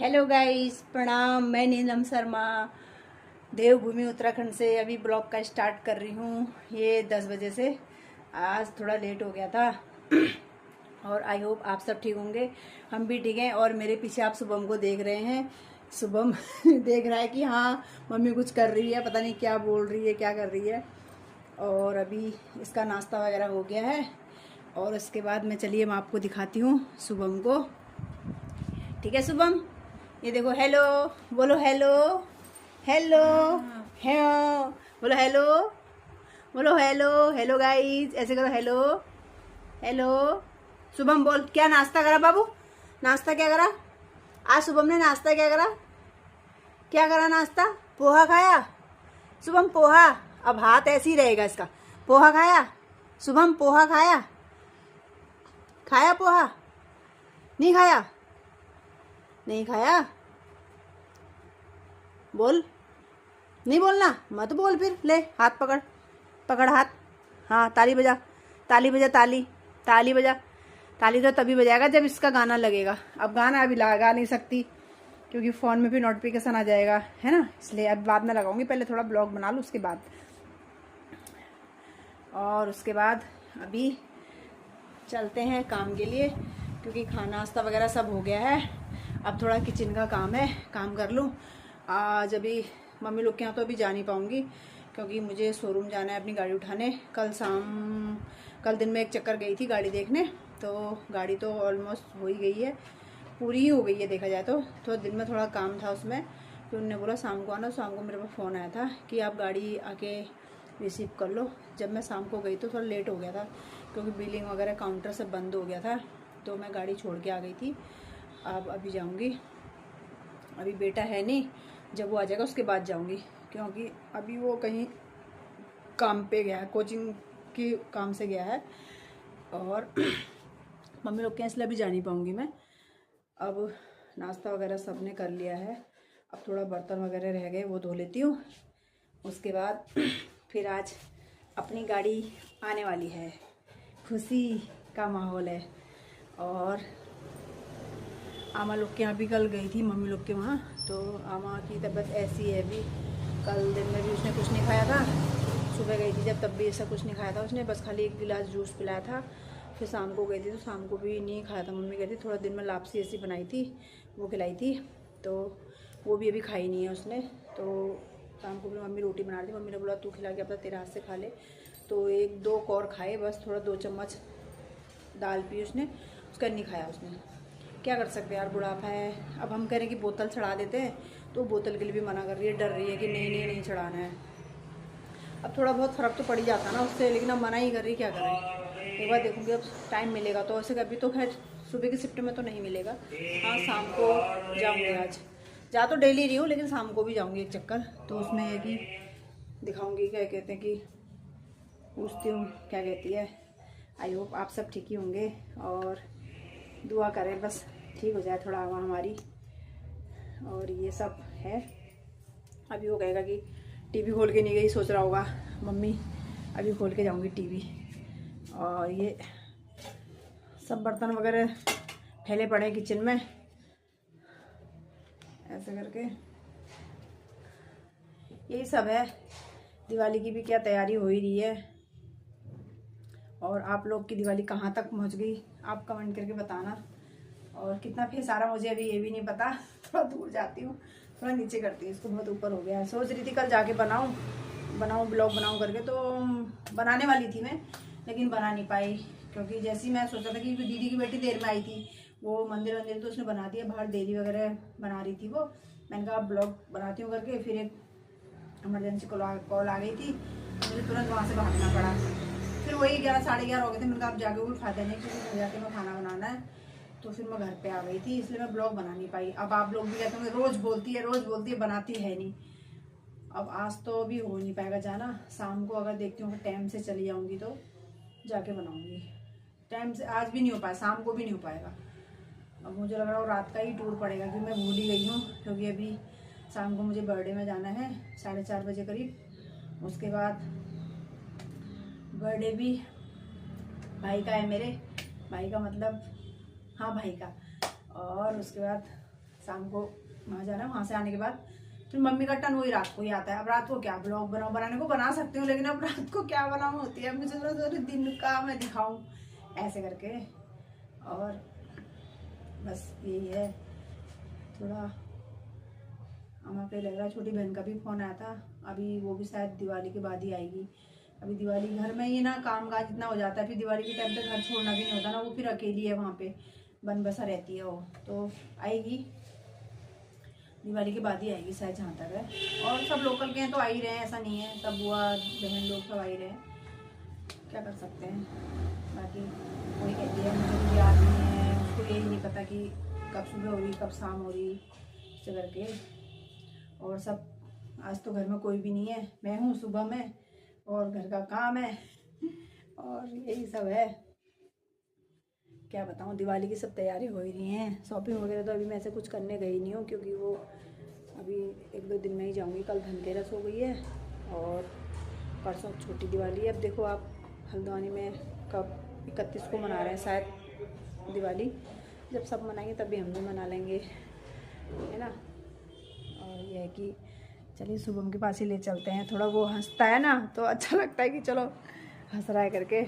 Hello guys, प्रणाम। मैं नीलम शर्मा देवभूमि उत्तराखंड से अभी ब्लॉग का स्टार्ट कर रही हूँ। ये 10 बजे से। आज थोड़ा लेट हो गया था और आई होप आप सब ठीक होंगे। हम भी ठीक हैं। और मेरे पीछे आप शुभम को देख रहे हैं। शुभम देख रहा है कि हाँ मम्मी कुछ कर रही है, पता नहीं क्या बोल रही है, क्या कर रही है। और अभी इसका नाश्ता वगैरह हो गया है और उसके बाद मैं चलिए मैं आपको दिखाती हूँ शुभम को। ठीक है शुभम, ये देखो। हेलो बोलो, हेलो हेलो हेलो बोलो, हेलो बोलो, हेलो हेलो गाइस, ऐसे करो, हेलो हेलो। शुभम बोल, क्या नाश्ता करा बाबू? नाश्ता क्या करा आज शुभम ने? नाश्ता क्या करा? क्या करा नाश्ता? पोहा खाया शुभम? पोहा? अब हाथ ऐसे ही रहेगा इसका। पोहा खाया शुभम? पोहा खाया? खाया पोहा? नहीं खाया? नहीं खाया? बोल। नहीं बोलना? मत बोल फिर। ले हाथ पकड़, पकड़ हाथ। हाँ ताली बजा, ताली बजा, ताली ताली बजा। ताली तो तभी बजाएगा जब इसका गाना लगेगा। अब गाना अभी लगा नहीं सकती क्योंकि फ़ोन में भी नोटिफिकेशन आ जाएगा, है ना, इसलिए अब बाद में लगाऊंगी। पहले थोड़ा ब्लॉग बना लूँ उसके बाद। और उसके बाद अभी चलते हैं काम के लिए क्योंकि खाना नाश्ता वगैरह सब हो गया है। अब थोड़ा किचन का काम है, काम कर लूँ। आज अभी मम्मी लोग के यहाँ तो अभी जा नहीं पाऊँगी क्योंकि मुझे शोरूम जाना है अपनी गाड़ी उठाने। कल दिन में एक चक्कर गई थी गाड़ी देखने, तो गाड़ी तो ऑलमोस्ट हो ही गई है, पूरी ही हो गई है देखा जाए तो दिन में थोड़ा काम था उसमें। तो उन्होंने बोला शाम को आना। शाम को मेरे पास फ़ोन आया था कि आप गाड़ी आके रिसीव कर लो। जब मैं शाम को गई तो थोड़ा लेट हो गया था क्योंकि बिलिंग वगैरह काउंटर सब बंद हो गया था, तो मैं गाड़ी छोड़ के आ गई थी। अब अभी जाऊंगी। अभी बेटा है नहीं, जब वो आ जाएगा उसके बाद जाऊंगी क्योंकि अभी वो कहीं काम पे गया है, कोचिंग के काम से गया है। और मम्मी लोग के इसलिए अभी जा नहीं पाऊंगी मैं। अब नाश्ता वगैरह सब ने कर लिया है। अब थोड़ा बर्तन वगैरह रह गए, वो धो लेती हूँ। उसके बाद फिर आज अपनी गाड़ी आने वाली है। खुशी का माहौल है। और आमा लोग के यहाँ भी कल गई थी, मम्मी लोग के वहाँ। तो आमा की तबीयत ऐसी है अभी। कल दिन में भी उसने कुछ नहीं खाया था। सुबह गई थी जब, तब भी ऐसा कुछ नहीं खाया था उसने, बस खाली एक गिलास जूस पिलाया था। फिर शाम को गई थी तो शाम को भी नहीं खाया था। मम्मी कहती थोड़ा दिन में लापसी ऐसी बनाई थी, वो खिलाई थी, तो वो भी अभी खाई नहीं है उसने। तो शाम को भी मम्मी रोटी बना रही थी। मम्मी ने बोला तू खिला के अपना तेरे हाथ से खा ले, तो 1-2 और खाए बस। थोड़ा 2 चम्मच दाल पी उसने, उसका नहीं खाया उसने। क्या कर सकते हैं यार, बुढ़ापा है। अब हम कह रहे हैं कि बोतल चढ़ा देते हैं, तो बोतल के लिए भी मना कर रही है, डर रही है कि नहीं चढ़ाना है। अब थोड़ा बहुत फ़र्क तो पड़ ही जाता ना उससे, लेकिन अब मना ही कर रही, क्या करें। एक बार देखूँगी अब टाइम मिलेगा तो। ऐसे कभी तो खैर सुबह की शिफ्ट में तो नहीं मिलेगा। हाँ शाम को जाऊँगी। आज जा तो डेली रही हूँ लेकिन शाम को भी जाऊँगी एक चक्कर। तो उसमें है कि दिखाऊँगी, क्या कहते हैं कि पूछती हूँ क्या कहती है। आई होप आप सब ठीक ही होंगे और दुआ करें बस ठीक हो जाए थोड़ा हवा हमारी। और ये सब है। अभी वो कहेगा कि टीवी खोल के नहीं गई, सोच रहा होगा मम्मी अभी खोल के जाऊंगी टीवी। और ये सब बर्तन वगैरह फैले पड़े हैं किचन में, ऐसे करके यही सब है। दिवाली की भी क्या तैयारी हो ही रही है। और आप लोग की दिवाली कहाँ तक पहुँच गई आप कमेंट करके बताना। और कितना फेस आ रहा मुझे अभी ये भी नहीं पता। थोड़ा दूर जाती हूँ, थोड़ा नीचे करती हूँ, इसको बहुत ऊपर हो गया है। सोच रही थी कल जाके बनाऊँ ब्लॉग बनाऊँ करके, तो बनाने वाली थी मैं लेकिन बना नहीं पाई क्योंकि जैसे ही मैं सोचा था कि दीदी की बेटी देर में आई थी, वो मंदिर तो उसने बना दिया, बाहर डेली वगैरह बना रही थी वो। मैंने कहा ब्लॉग बनाती हूँ करके, फिर एक इमरजेंसी कॉल आ गई थी, मुझे तुरंत वहाँ से भागना पड़ा। फिर वही 11-11:30 हो गए थे। मैंने कहा अब जाके कोई फायदा नहीं क्योंकि घर जाके मैं खाना बनाना है। तो फिर मैं घर पे आ गई थी, इसलिए मैं ब्लॉग बना नहीं पाई। अब आप लोग भी कहते होंगे रोज़ बोलती है बनाती है नहीं। अब आज तो भी हो नहीं पाएगा जाना। शाम को अगर देखती हूँ टाइम से चली जाऊँगी तो जाके बनाऊँगी। टाइम से आज भी नहीं हो पाया, शाम को भी नहीं हो पाएगा। अब मुझे लग रहा है रात का ही टूर पड़ेगा क्योंकि मैं भूल ही गई हूँ क्योंकि अभी शाम को मुझे बर्थडे में जाना है 4:30 बजे करीब। उसके बाद बर्थडे भी भाई का है, मेरे भाई का मतलब, हाँ भाई का। और उसके बाद शाम को वहाँ जाना, वहाँ से आने के बाद फिर मम्मी का टर्न वही रात को ही आता है। अब रात को क्या ब्लॉग बनाऊँ, बनाने को बना सकती हूँ, लेकिन अब रात को क्या बनाऊँ होती है। मुझे थोड़ा दिन का मैं दिखाऊँ ऐसे करके, और बस यही है। थोड़ा अम्मा पे लग रहा है। छोटी बहन का भी फ़ोन आया था, अभी वो भी शायद दिवाली के बाद ही आएगी। अभी दिवाली घर में ही ना काम काज इतना हो जाता है, फिर दिवाली के टाइम पे घर छोड़ना भी नहीं होता ना, वो फिर अकेली है वहाँ पे, बन बसा रहती है वो, तो आएगी दिवाली के बाद ही आएगी शायद जहाँ तक है। और सब लोकल के हैं तो आ ही रहे हैं, ऐसा नहीं है, सब बुआ बहन लोग सब आ ही रहे हैं, क्या कर सकते हैं। बाकी कोई कहती है मुझे भी याद नहीं है, उसको यही नहीं पता कि कब सुबह हो रही कब शाम हो रही, इस करके। और सब आज तो घर में कोई भी नहीं है, मैं हूँ सुबह में, और घर का काम है, और यही सब है। क्या बताऊँ, दिवाली की सब तैयारी हो ही रही हैं। शॉपिंग वगैरह तो अभी मैं ऐसे कुछ करने गई नहीं हूँ, क्योंकि वो अभी 1-2 दिन में ही जाऊँगी। कल धनतेरस हो गई है और परसों छोटी दिवाली है। अब देखो आप, हल्द्वानी में कब 31 को मना रहे हैं शायद दिवाली, जब सब मनाएंगे तभी हम भी मना लेंगे, है ना। और यह है कि चलिए शुभम के पास ही ले चलते हैं, थोड़ा वो हंसता है ना तो अच्छा लगता है कि चलो हंस रहा है करके,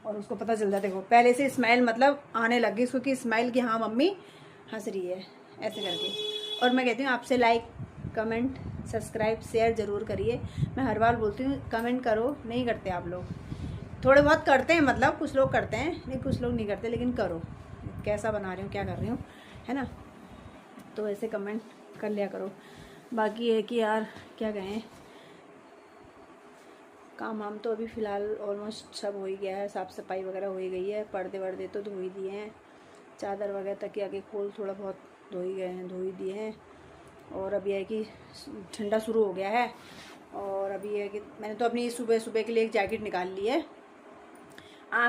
और उसको पता चल जाता है। देखो पहले से स्माइल मतलब आने लग गई उसको कि स्माइल कि हाँ मम्मी हंस रही है, ऐसे करके। और मैं कहती हूँ आपसे लाइक कमेंट सब्सक्राइब शेयर ज़रूर करिए। मैं हर बार बोलती हूँ कमेंट करो, नहीं करते आप लोग, थोड़े बहुत करते हैं, मतलब कुछ लोग करते हैं लेकिन कुछ लोग नहीं करते, लेकिन करो, कैसा बना रही हूँ क्या कर रही हूँ, है ना, तो ऐसे कमेंट कर लिया करो। बाकी है कि यार क्या कहें, काम वाम तो अभी फ़िलहाल ऑलमोस्ट सब हो ही गया है, साफ़ सफाई वगैरह हो ही गई है, पर्दे वर्दे तो धो ही दिए हैं, चादर वगैरह तक आगे खोल थोड़ा बहुत धो ही गए हैं, धो ही दिए हैं। और अभी है कि ठंडा शुरू हो गया है, और अभी है कि मैंने तो अपनी सुबह सुबह के लिए एक जैकेट निकाल ली है।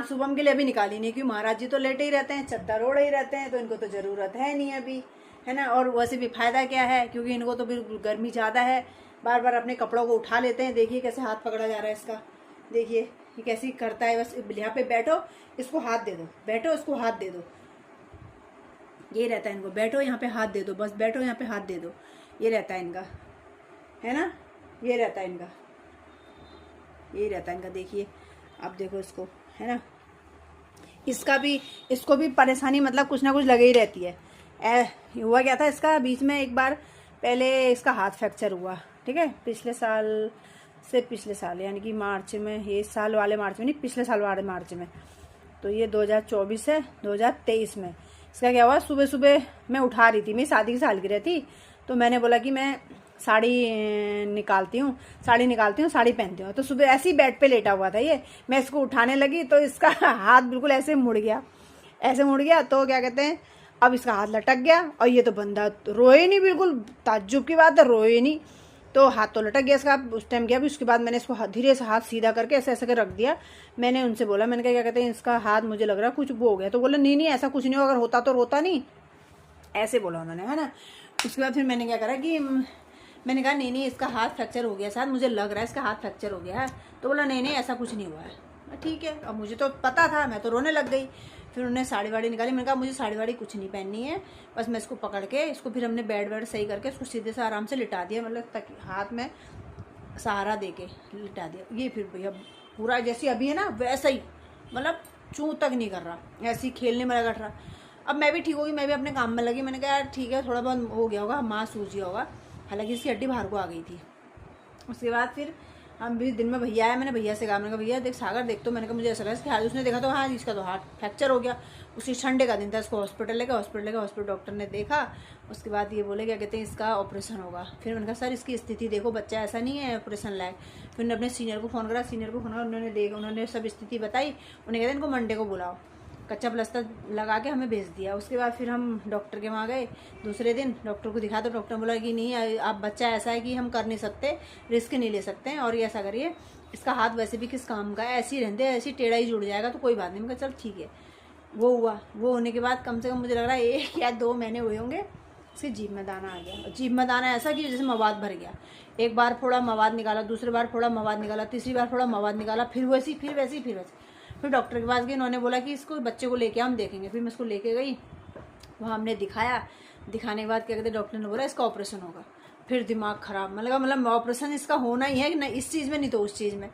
शुभम के लिए अभी निकाली नहीं, क्योंकि महाराज जी तो लेटे ही रहते हैं, चद्दर ओढ़े ही रहते हैं, तो इनको तो ज़रूरत है नहीं अभी, है ना। और वैसे भी फ़ायदा क्या है, क्योंकि इनको तो बिल्कुल गर्मी ज़्यादा है, बार बार अपने कपड़ों को उठा लेते हैं। देखिए कैसे हाथ पकड़ा जा रहा है इसका, देखिए ये कैसे करता है। बस यहाँ पे बैठो, इसको हाथ दे दो, बैठो इसको हाथ दे दो, ये रहता है इनको, बैठो यहाँ पे हाथ दे दो, बस बैठो यहाँ पे हाथ दे दो, ये रहता है इनका, है ना, ये रहता है इनका, यही रहता है इनका। देखिए आप देखो इसको, है ना, इसको भी परेशानी मतलब कुछ ना कुछ लगे ही रहती है। हुआ क्या था इसका, बीच में एक बार पहले इसका हाथ फ्रैक्चर हुआ, ठीक है, पिछले साल यानी कि मार्च में, ये साल वाले मार्च में नहीं, पिछले साल वाले मार्च में, तो ये 2024 है, 2023 में इसका क्या हुआ। सुबह सुबह मैं उठा रही थी, मेरी शादी की सालगिरह थी, तो मैंने बोला कि मैं साड़ी निकालती हूँ, साड़ी पहनती हूँ। तो सुबह ऐसे ही बेड पे लेटा हुआ था ये, मैं इसको उठाने लगी तो इसका हाथ बिल्कुल ऐसे मुड़ गया, तो क्या कहते हैं, अब इसका हाथ लटक गया, और ये तो बंदा रोए नहीं, बिल्कुल ताज्जुब की बात है, रोए नहीं, तो हाथ तो लटक गया इसका उस टाइम गया। उसके बाद मैंने इसको धीरे से हाथ सीधा करके ऐसे ऐसे कर रख दिया। मैंने उनसे बोला, मैंने कहा क्या कहते हैं इसका हाथ मुझे लग रहा है कुछ वो हो गया, तो बोला नहीं ऐसा कुछ नहीं हो, अगर होता तो रोता नहीं, ऐसे बोला उन्होंने, है ना। उसके बाद फिर मैंने क्या करा कि मैंने कहा नहीं इसका हाथ फ्रैक्चर हो गया, शायद मुझे लग रहा है इसका हाथ फ्रैक्चर हो गया है, तो बोला नहीं ऐसा कुछ नहीं हुआ है। ठीक है, अब मुझे तो पता था, मैं तो रोने लग गई। फिर उन्होंने साड़ी वाड़ी निकाली, मैंने कहा मुझे साड़ी वाड़ी कुछ नहीं पहननी है, बस मैं इसको पकड़ के इसको, फिर हमने बेड वेड सही करके इसको सीधे से आराम से लिटा दिया, मतलब तक हाथ में सहारा दे के लिटा दिया। ये फिर भैया पूरा जैसे अभी है ना वैसा ही, मतलब चूं तक नहीं कर रहा, ऐसे ही खेलने में लगा रहा। अब मैं भी ठीक होगी, मैं भी अपने काम में लगी, मैंने कहा यार ठीक है थोड़ा बहुत हो गया होगा, मांस सूझ गया होगा, हालांकि इसकी हड्डी बाहर को आ गई थी। उसके बाद फिर हम भी दिन में भैया आया, मैंने भैया से कहा, मैंने कहा भैया देख सागर देख, तो मैंने कहा मुझे ऐसा लगा इसके हाथ, उसने देखा तो हाँ इसका तो हाथ फ्रैक्चर हो गया। उसी संडे का दिन था, इसको हॉस्पिटल डॉक्टर ने देखा, उसके बाद ये बोले क्या कहते हैं इसका ऑपरेशन होगा। फिर मैंने कहा सर इसकी स्थिति देखो, बच्चा ऐसा नहीं है ऑपरेशन लायक। फिर उन्होंने अपने सीनियर को फ़ोन करा, उन्होंने सब स्थिति बताई, उन्हें कहते इनको मंडे को बुलाओ, कच्चा प्लास्टर लगा के हमें भेज दिया। उसके बाद फिर हम डॉक्टर के वहाँ गए, दूसरे दिन डॉक्टर को दिखा, तो डॉक्टर बोला कि नहीं आप बच्चा ऐसा है कि हम कर नहीं सकते, रिस्क नहीं ले सकते हैं, और ये ऐसा करिए, इसका हाथ वैसे भी किस काम का है, ऐसे ही रहते हैं, ऐसे ही टेढ़ा ही जुड़ जाएगा, तो कोई बात नहीं। मैं कहा चल ठीक है। वो हुआ, वो होने के बाद कम से कम मुझे लग रहा है 1 या 2 महीने हुए होंगे, उसकी जीभ में दाना आ गया। जीभ में दाना ऐसा कि जैसे मवाद भर गया, एक बार फोड़ा मवाद निकाला, दूसरी बार फोड़ा मवाद निकाला, तीसरी बार फोड़ा मवाद निकाला, फिर वैसी फिर वैसी फिर वैसी। फिर डॉक्टर के पास गए, उन्होंने बोला कि इसको बच्चे को लेके हम देखेंगे। फिर मैं इसको लेके गई, वहाँ हमने दिखाया, दिखाने के बाद क्या कहते डॉक्टर ने बोला इसका ऑपरेशन होगा। फिर दिमाग ख़राब, मतलब ऑपरेशन इसका होना ही है कि नहीं इस चीज़ में नहीं तो उस चीज़ में।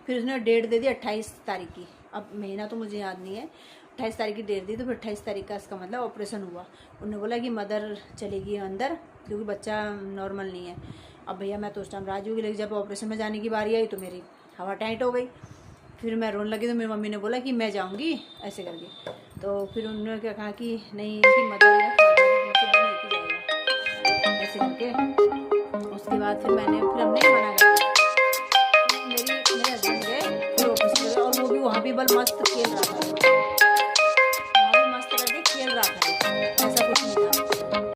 फिर उसने डेट दे दी 28 तारीख की। अब महीना तो मुझे याद नहीं है, 28 तारीख की डेट दी। तो फिर 28 तारीख का इसका मतलब ऑपरेशन हुआ। उन्होंने बोला कि मदर चलेगी अंदर क्योंकि बच्चा नॉर्मल नहीं है। अब भैया मैं तो उस टाइम राजी हो गई, लेकिन जब ऑपरेशन में जाने की बारी आई तो मेरी हवा टाइट हो गई। फिर मैं रोने लगी तो मेरी मम्मी ने बोला कि मैं जाऊँगी ऐसे करके। तो फिर उन्होंने क्या कहा कि नहीं इनकी मदर या फादर जाएगा ऐसे करके। उसके बाद फिर हमने मना कर दिया। मेरे हस्बैंड गए फिर ऑपरेशन, और वो भी वहाँ भी बल मस्त खेल रहा था।